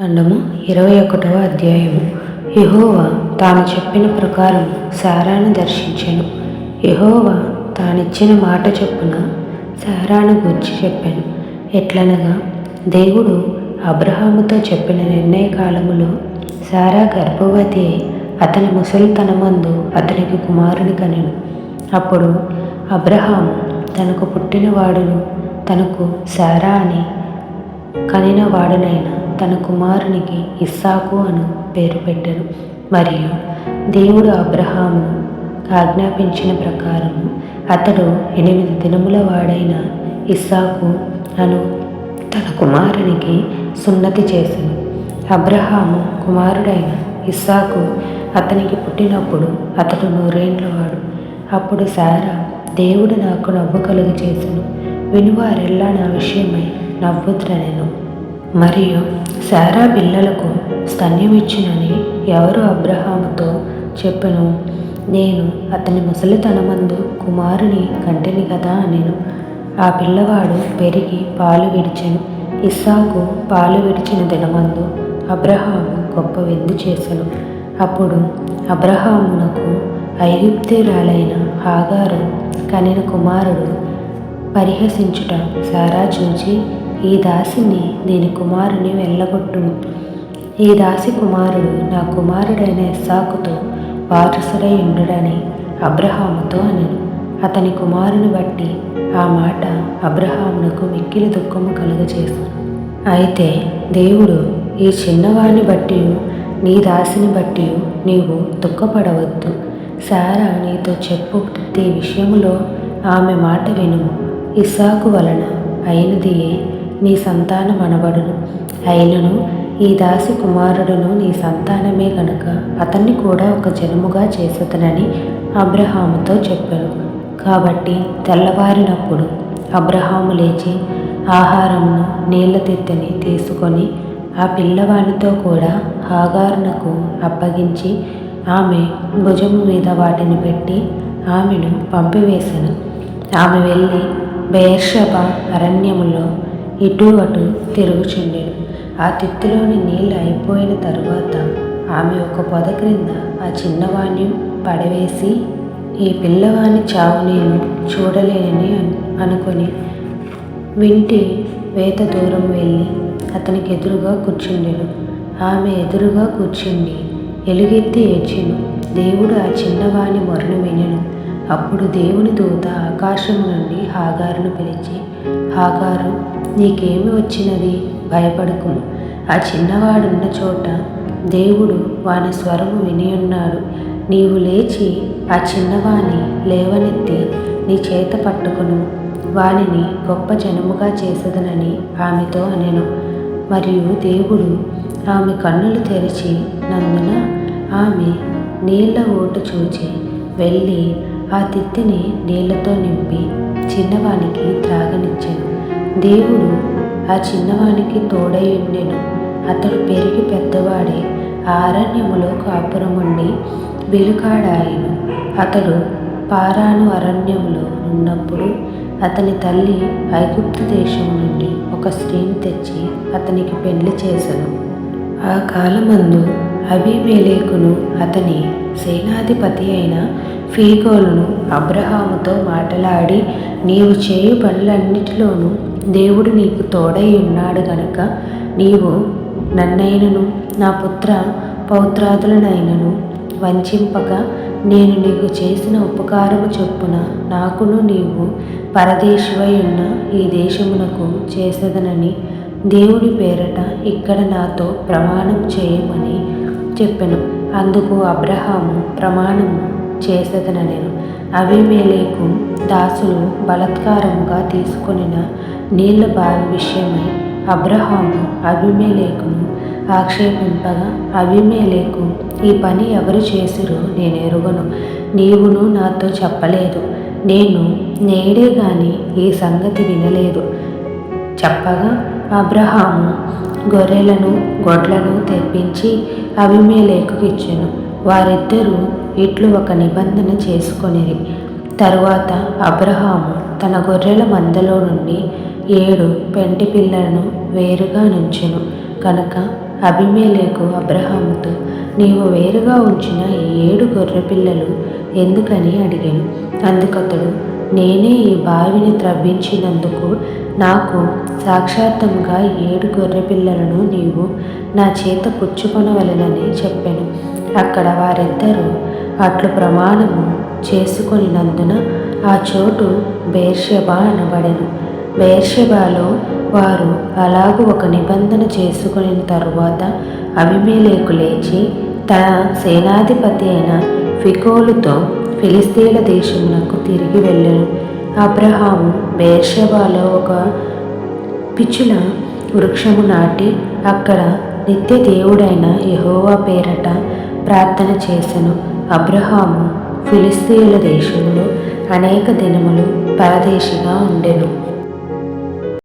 కాండము 21వ అధ్యాయము. యెహోవా తాను చెప్పిన ప్రకారం శారాను దర్శించెను. యెహోవా తానిచ్చిన మాట చొప్పున శారాను గూర్చి చెప్పాను. ఎట్లనగా, దేవుడు అబ్రహాముతో చెప్పిన నిర్ణయ కాలములో శారా గర్భవతి అయి అతని ముసలితనమందు అతనికి కుమారుని కనెను. అప్పుడు అబ్రహాము తనకు పుట్టిన వాడును తనకు శారా అని కనిన వాడునైన తన కుమారునికి ఇస్సాకు అను పేరు పెట్టెను. మరియు దేవుడు అబ్రహామును ఆజ్ఞాపించిన ప్రకారము అతడు 8 దినముల వాడైన ఇస్సాకు అను తన కుమారునికి సున్నతి చేసెను. అబ్రహాము కుమారుడైన ఇస్సాకు అతనికి పుట్టినప్పుడు అతడు 100 ఏండ్ల వాడు. అప్పుడు శారా, దేవుడు నాకు నవ్వు కలుగు చేసెను, వినువారెల్లా నా విషయమై నవ్వుద్రనెను. మరియు శారా పిల్లలకు స్తన్యమిచ్చునని ఎవరు అబ్రహాముతో చెప్పెను. నేను అతని ముసలితనమందు కుమారుని కంటిని కదా అనెను. ఆ పిల్లవాడు పెరిగి పాలు విడిచెను. ఇస్సాకు పాలు విడిచిన దినమందు అబ్రహాము గొప్ప విందు చేసెను. అప్పుడు అబ్రహామునకు ఐగుప్తీయురాలైన హాగారు కనిన కుమారుడు పరిహసించుట శారా చూచి, ఈ దాసిని దీని కుమారుని వెళ్ళగొట్టుము. ఈ దాసి కుమారుడు నా కుమారుడైన ఇస్సాకుతో వారసుడై ఉండుడని అబ్రహాముతో అనెను. అతని కుమారుని బట్టి ఆ మాట అబ్రహామునకు మిక్కిలి దుఃఖము కలుగచేసెను. అయితే దేవుడు, ఈ చిన్నవాణ్ణి బట్టి నీ దాసిని బట్టి నీవు దుఃఖపడవద్దు. శారా నీతో చెప్పు ప్రతి విషయములో ఆమె మాట వినుము. ఇస్సాకు వలన అయినదియే నీ సంతానం అనబడును. అయినను ఈ దాసి కుమారుడును నీ సంతానమే గనుక అతన్ని కూడా ఒక జనముగా చేసేదనని అబ్రహాముతో చెప్పాను. కాబట్టి తెల్లవారినప్పుడు అబ్రహాము లేచి ఆహారమును నీళ్ల తిత్తిని తీసుకొని ఆ పిల్లవానితో కూడా హాగారునకు అప్పగించి ఆమె భుజము మీద వాటిని పెట్టి ఆమెను పంపివేశెను. ఆమె వెళ్ళి బెయేర్షెబా అరణ్యములో ఇటు అటు తిరుగుచుండెను. ఆ తిత్తిలోని నీళ్ళు అయిపోయిన తరువాత ఆమె ఒక పొద క్రింద ఆ చిన్నవాణ్ణి పడవేసి, ఈ పిల్లవాని చావు నేను చూడలేనని అనుకొని వింటి వేత దూరం వెళ్ళి అతనికి ఎదురుగా కూర్చుండెను. ఆమె ఎదురుగా కూర్చుండి ఎలుగెత్తి ఏడ్చెను. దేవుడు ఆ చిన్నవాని మొరను వినెను. అప్పుడు దేవుని దూత ఆకాశం నుండి హాగారును పిలిచి, హాగారు, నీకేమి వచ్చినది? భయపడకుము. ఆ చిన్నవాడున్న చోట దేవుడు వాని స్వరము వినియున్నాడు. నీవు లేచి ఆ చిన్నవాని లేవనెత్తి నీ చేత పట్టుకును. వానిని గొప్ప జనముగా చేసేదనని ఆమెతో అనెను. మరియు దేవుడు ఆమె కన్నులు తెరిచి నందున ఆమె నీళ్ల ఊట చూచి వెళ్ళి ఆ తిత్తిని నీళ్లతో నింపి చిన్నవానికి త్రాగనిచ్చెను. దేవుడు ఆ చిన్నవానికి తోడై ఉండెను. అతడు పెరిగి పెద్దవాడే ఆ అరణ్యములో కాపురముండి వెలుకాడాయెను. అతడు పారాను అరణ్యములో ఉన్నప్పుడు అతని తల్లి ఐగుప్తు దేశం నుండి ఒక స్త్రీని తెచ్చి అతనికి పెళ్లి చేసెను. ఆ కాలమందు అబీమెలెకును అతని సేనాధిపతి అయిన ఫీకోలును అబ్రహాముతో మాటలాడి, నీవు చేయు పనులన్నిటిలోనూ దేవుడు నీకు తోడై ఉన్నాడు గనుక నీవు నన్నైనను నా పుత్ర పౌత్రాదులనైనను వంచింపక నేను నీకు చేసిన ఉపకారము చొప్పున నాకును నీవు పరదేశివై ఉన్న ఈ దేశమునకు చేసేదనని దేవుని పేరట ఇక్కడ నాతో ప్రమాణం చేయమని చెప్పెను. అందుకు అబ్రహాము ప్రమాణము చేసేదనెను. అబీమెలెకు దాసులు బలాత్కారముగా తీసుకొనిన నీళ్ల బావి విషయమై అబ్రహాము అబీమెలెకును ఆక్షేపింపగా, అబీమెలెకు, ఈ పని ఎవరు చేసిరో నేను ఎరుగను, నీవును నాతో చెప్పలేదు, నేను నేడే గాని ఈ సంగతి వినలేదు చెప్పగా, అబ్రహాము గొర్రెలను గొడ్లను తెప్పించి అబీమెలెకుకు ఇచ్చెను. వారిద్దరూ ఇట్లు ఒక నిబంధన చేసుకొనిరి. తరువాత అబ్రహాము తన గొర్రెల మందలో నుండి 7 పెంటి పిల్లలను వేరుగా నుంచెను. కనుక అబీమెలెకు అబ్రహాముతో, నీవు వేరుగా ఉంచిన ఈ 7 గొర్రెపిల్లలు ఎందుకని అడిగాను. అందుకతడు, నేనే ఈ బావిని త్రవ్వించినందుకు నాకు సాక్షాత్తముగా 7 గొర్రెపిల్లలను నీవు నా చేత పుచ్చుకొనవలెనని చెప్పాను. అక్కడ వారిద్దరూ అట్లు ప్రమాణము చేసుకొనినందున ఆ చోటు బెయేర్షెబా అనబడెను. బెయేర్షెబాలో వారు అలాగు ఒక నిబంధన చేసుకొనిన తరువాత అబీమెలెకు లేచి తన సేనాధిపతి అయిన ఫికోలుతో ఫిలిష్తీయుల దేశమునకు తిరిగి వెళ్ళెను. అబ్రహాము బెయేర్షెబాలో ఒక పిచ్చుల వృక్షము నాటి అక్కడ నిత్య దేవుడైన యెహోవా పేరట ప్రార్థన చేసెను. అబ్రహాము ఫిలిష్తీయుల దేశంలో అనేక దినములు పరదేశిగా ఉండెను.